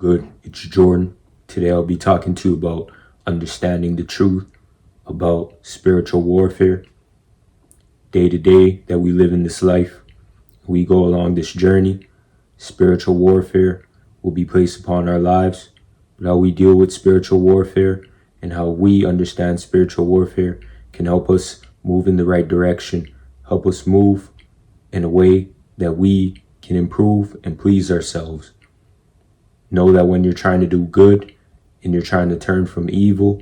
Good, it's Jordan. Today I'll be talking to you about understanding the truth about spiritual warfare. Day to day that we live in this life, we go along this journey. Spiritual warfare will be placed upon our lives. But how we deal with spiritual warfare and how we understand spiritual warfare can help us move in the right direction, help us move in a way that we can improve and please ourselves. Know that when you're trying to do good and you're trying to turn from evil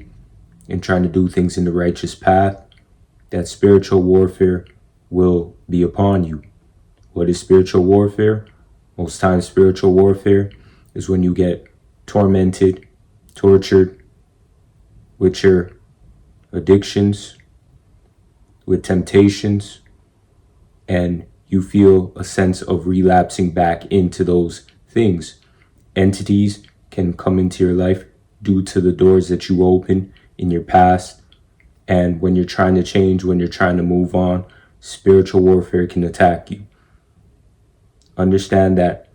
and trying to do things in the righteous path, that spiritual warfare will be upon you. What is spiritual warfare? Most times spiritual warfare is when you get tormented, tortured with your addictions, with temptations, and you feel a sense of relapsing back into those things. Entities can come into your life due to the doors that you open in your past. And when you're trying to change, when you're trying to move on, spiritual warfare can attack you. Understand that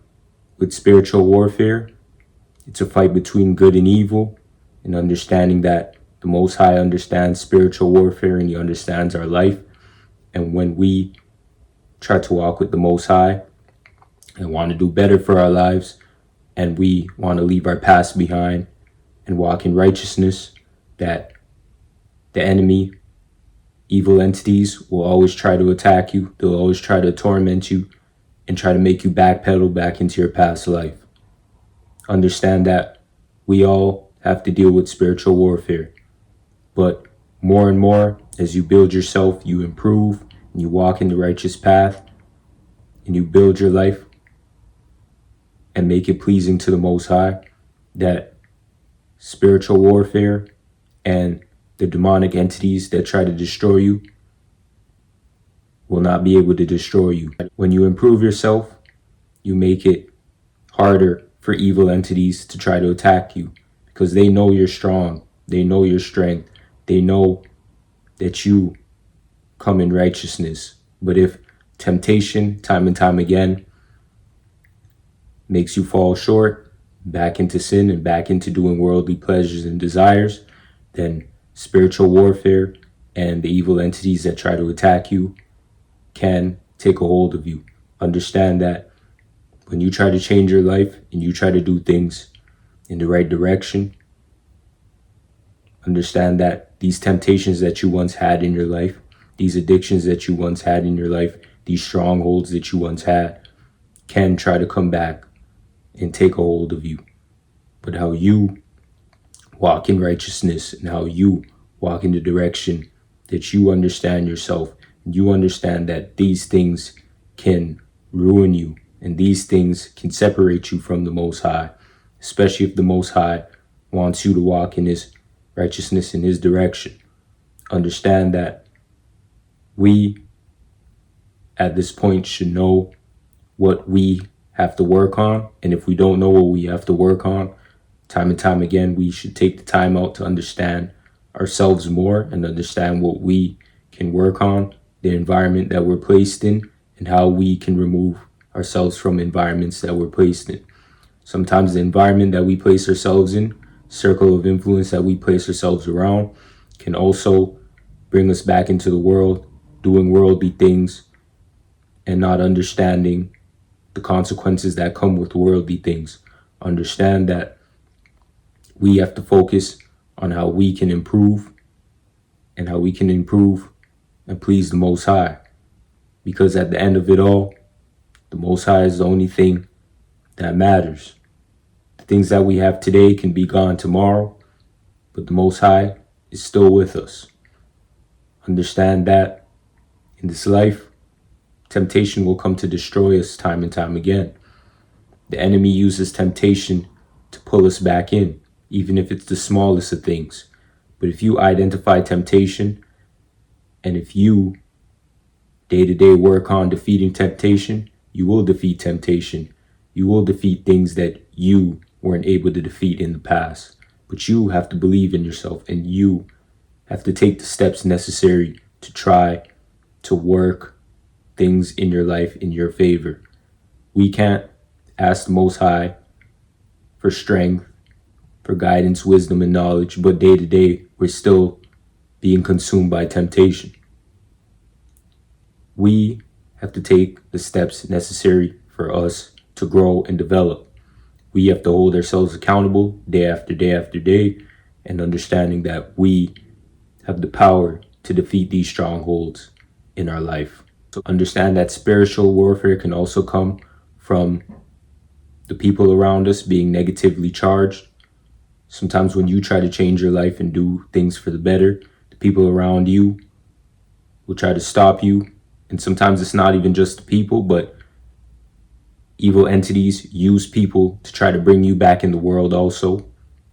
with spiritual warfare, it's a fight between good and evil, and understanding that the Most High understands spiritual warfare and He understands our life. And when we try to walk with the Most High and want to do better for our lives, and we want to leave our past behind and walk in righteousness, that the enemy, evil entities, will always try to attack you. They'll always try to torment you and try to make you backpedal back into your past life. Understand that we all have to deal with spiritual warfare. But more and more, as you build yourself, you improve, and you walk in the righteous path, and you build your life and make it pleasing to the Most High, that spiritual warfare and the demonic entities that try to destroy you will not be able to destroy you. When you improve yourself, you make it harder for evil entities to try to attack you because they know you're strong. They know your strength. They know that you come in righteousness. But if temptation, time and time again, makes you fall short, back into sin and back into doing worldly pleasures and desires, then spiritual warfare and the evil entities that try to attack you can take a hold of you. Understand that when you try to change your life and you try to do things in the right direction, understand that these temptations that you once had in your life, these addictions that you once had in your life, these strongholds that you once had, can try to come back and take a hold of you. But how you walk in righteousness and how you walk in the direction that you understand yourself, and you understand that these things can ruin you and these things can separate you from the Most High, especially if the Most High wants you to walk in His righteousness, in His direction. Understand that we at this point should know what we have to work on. And if we don't know what we have to work on, time and time again, we should take the time out to understand ourselves more and understand what we can work on, the environment that we're placed in, and how we can remove ourselves from environments that we're placed in. Sometimes the environment that we place ourselves in, circle of influence that we place ourselves around, can also bring us back into the world, doing worldly things and not understanding the consequences that come with worldly things. Understand that we have to focus on how we can improve and how we can improve and please the Most High. Because at the end of it all, the Most High is the only thing that matters. The things that we have today can be gone tomorrow, but the Most High is still with us. Understand that in this life, temptation will come to destroy us time and time again. The enemy uses temptation to pull us back in, even if it's the smallest of things. But if you identify temptation, and if you day to day work on defeating temptation, you will defeat temptation. You will defeat things that you weren't able to defeat in the past. But you have to believe in yourself, and you have to take the steps necessary to try to work things in your life in your favor. We can't ask the Most High for strength, for guidance, wisdom, and knowledge, but day to day, we're still being consumed by temptation. We have to take the steps necessary for us to grow and develop. We have to hold ourselves accountable day after day after day, and understanding that we have the power to defeat these strongholds in our life. So understand that spiritual warfare can also come from the people around us being negatively charged. Sometimes when you try to change your life and do things for the better, the people around you will try to stop you. And sometimes it's not even just the people, but evil entities use people to try to bring you back in the world also,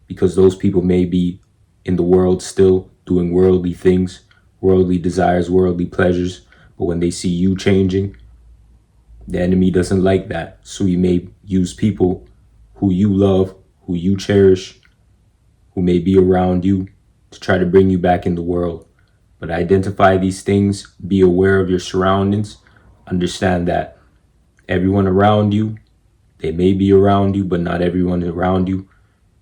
because those people may be in the world still doing worldly things, worldly desires, worldly pleasures. But when they see you changing, the enemy doesn't like that. So he may use people who you love, who you cherish, who may be around you to try to bring you back in the world. But identify these things, be aware of your surroundings, understand that everyone around you, they may be around you, but not everyone around you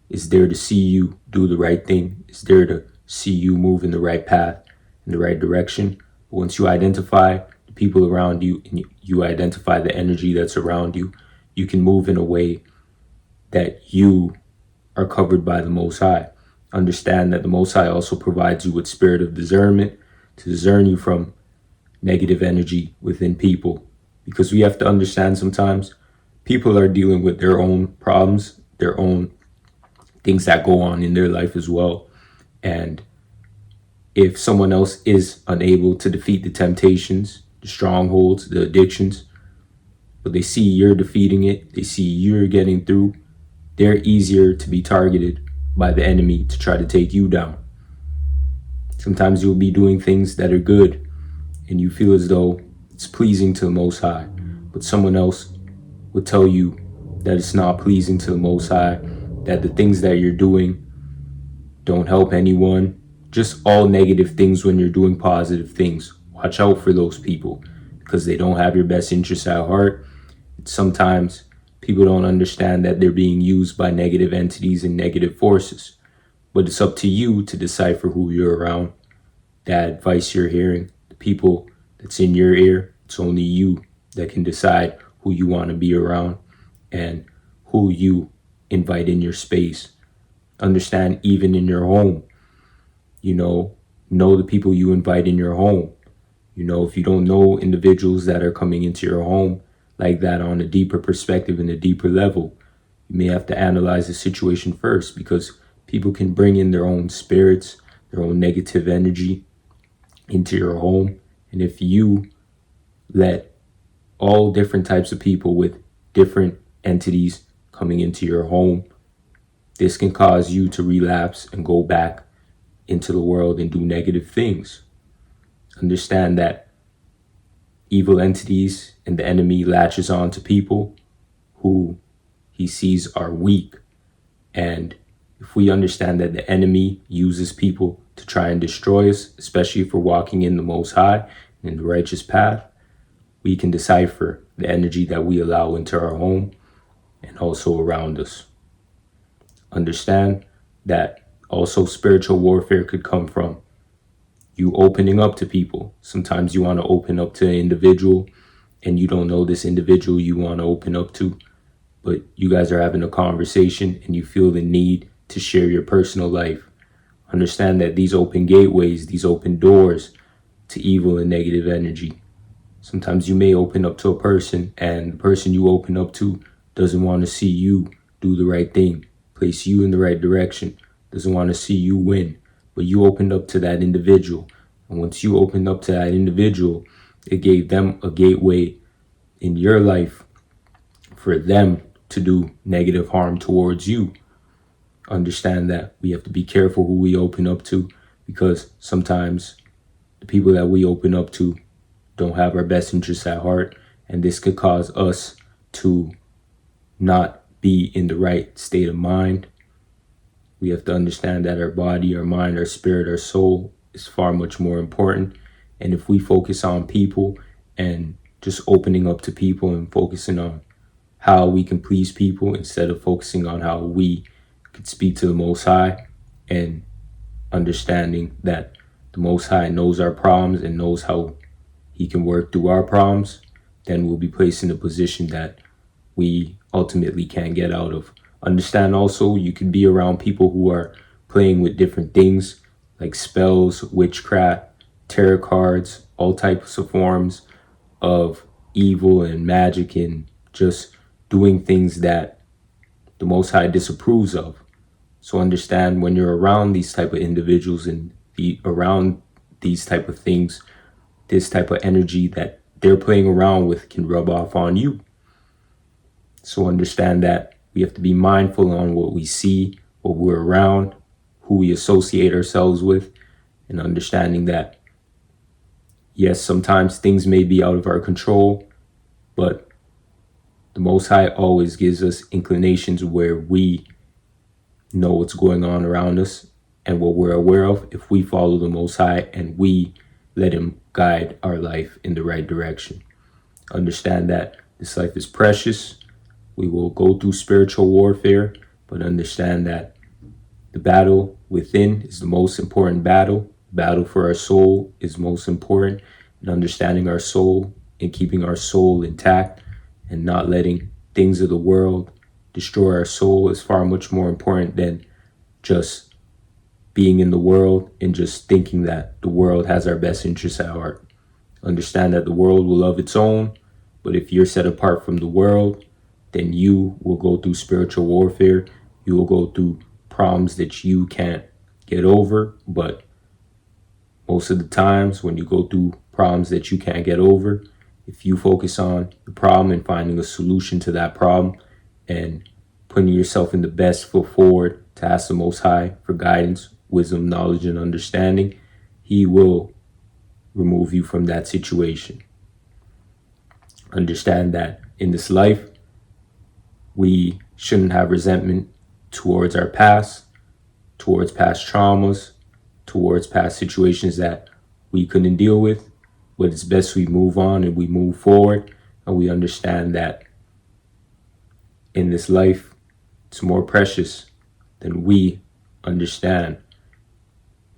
is there to see you do the right thing, is there to see you move in the right path, in the right direction. But once you identify the people around you and you identify the energy that's around you, you can move in a way that you are covered by the Most High. Understand that the Most High also provides you with spirit of discernment to discern you from negative energy within people. Because we have to understand sometimes people are dealing with their own problems, their own things that go on in their life as well. And if someone else is unable to defeat the temptations, the strongholds, the addictions, but they see you're defeating it, they see you're getting through, they're easier to be targeted by the enemy to try to take you down. Sometimes you'll be doing things that are good and you feel as though it's pleasing to the Most High, but someone else would tell you that it's not pleasing to the Most High, that the things that you're doing don't help anyone, just all negative things when you're doing positive things. Watch out for those people because they don't have your best interests at heart. Sometimes people don't understand that they're being used by negative entities and negative forces, but it's up to you to decipher who you're around, the advice you're hearing, the people that's in your ear. It's only you that can decide who you want to be around and who you invite in your space. Understand even in your home, know the people you invite in your home. If you don't know individuals that are coming into your home like that on a deeper perspective and a deeper level, you may have to analyze the situation first, because people can bring in their own spirits, their own negative energy into your home. And if you let all different types of people with different entities coming into your home, this can cause you to relapse and go back into the world and do negative things. Understand that evil entities and the enemy latches on to people who he sees are weak. And if we understand that the enemy uses people to try and destroy us, especially if we're walking in the Most High and in the righteous path, we can decipher the energy that we allow into our home and also around us. Understand that also spiritual warfare could come from you opening up to people. Sometimes you want to open up to an individual and you don't know this individual you want to open up to, but you guys are having a conversation and you feel the need to share your personal life. Understand that these open gateways, these open doors to evil and negative energy. Sometimes you may open up to a person and the person you open up to doesn't want to see you do the right thing, place you in the right direction, doesn't want to see you win. But you opened up to that individual. And once you opened up to that individual, it gave them a gateway in your life for them to do negative harm towards you. Understand that we have to be careful who we open up to, because sometimes the people that we open up to don't have our best interests at heart. And this could cause us to not be in the right state of mind. We have to understand that our body, our mind, our spirit, our soul is far much more important. And if we focus on people and just opening up to people and focusing on how we can please people instead of focusing on how we could speak to the Most High, and understanding that the Most High knows our problems and knows how he can work through our problems, then we'll be placed in a position that we ultimately can't get out of. Understand also, you can be around people who are playing with different things like spells, witchcraft, tarot cards, all types of forms of evil and magic, and just doing things that the Most High disapproves of. So understand, when you're around these type of individuals and around these type of things, this type of energy that they're playing around with can rub off on you. So understand that we have to be mindful on what we see, what we're around, who we associate ourselves with, and understanding that, yes, sometimes things may be out of our control, but the Most High always gives us inclinations where we know what's going on around us and what we're aware of if we follow the Most High and we let him guide our life in the right direction. Understand that this life is precious. We will go through spiritual warfare, but understand that the battle within is the most important battle. Battle for our soul is most important, and understanding our soul and keeping our soul intact and not letting things of the world destroy our soul is far much more important than just being in the world and just thinking that the world has our best interests at heart. Understand that the world will love its own, but if you're set apart from the world, then you will go through spiritual warfare. You will go through problems that you can't get over. But most of the times when you go through problems that you can't get over, if you focus on the problem and finding a solution to that problem and putting yourself in the best foot forward to ask the Most High for guidance, wisdom, knowledge, and understanding, he will remove you from that situation. Understand that in this life, we shouldn't have resentment towards our past, towards past traumas, towards past situations that we couldn't deal with. But it's best we move on and we move forward, and we understand that in this life, it's more precious than we understand.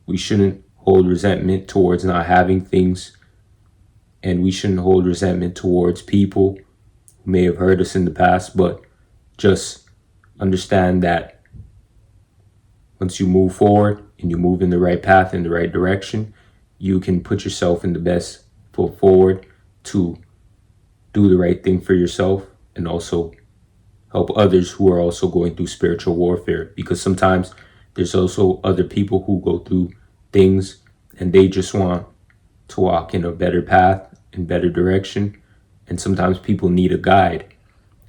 We shouldn't hold resentment towards not having things, and we shouldn't hold resentment towards people who may have hurt us in the past, but just understand that once you move forward and you move in the right path, in the right direction, you can put yourself in the best foot forward to do the right thing for yourself and also help others who are also going through spiritual warfare. Because sometimes there's also other people who go through things and they just want to walk in a better path and better direction. And sometimes people need a guide.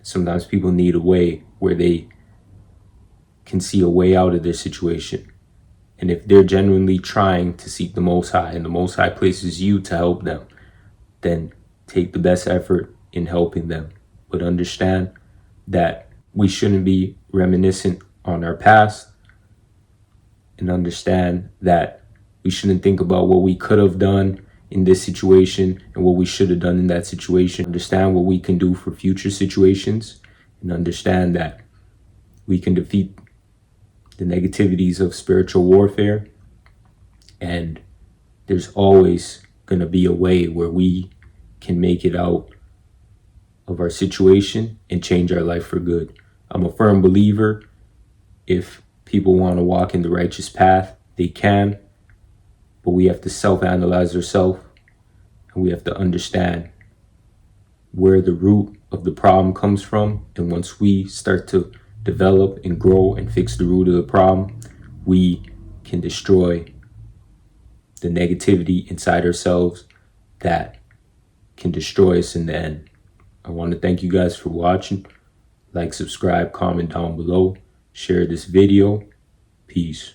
Sometimes people need a way where they can see a way out of their situation. And if they're genuinely trying to seek the Most High and the Most High places you to help them, then take the best effort in helping them. But understand that we shouldn't be reminiscent on our past, and understand that we shouldn't think about what we could have done in this situation and what we should have done in that situation. Understand what we can do for future situations, and understand that we can defeat the negativities of spiritual warfare, and there's always going to be a way where we can make it out of our situation and change our life for good. I'm a firm believer, if people want to walk in the righteous path, they can, but we have to self-analyze ourselves, and we have to understand where the root of the problem comes from. And once we start to develop and grow and fix the root of the problem, we can destroy the negativity inside ourselves that can destroy us in the end. I want to thank you guys for watching. Like, subscribe, comment down below, share this video. Peace.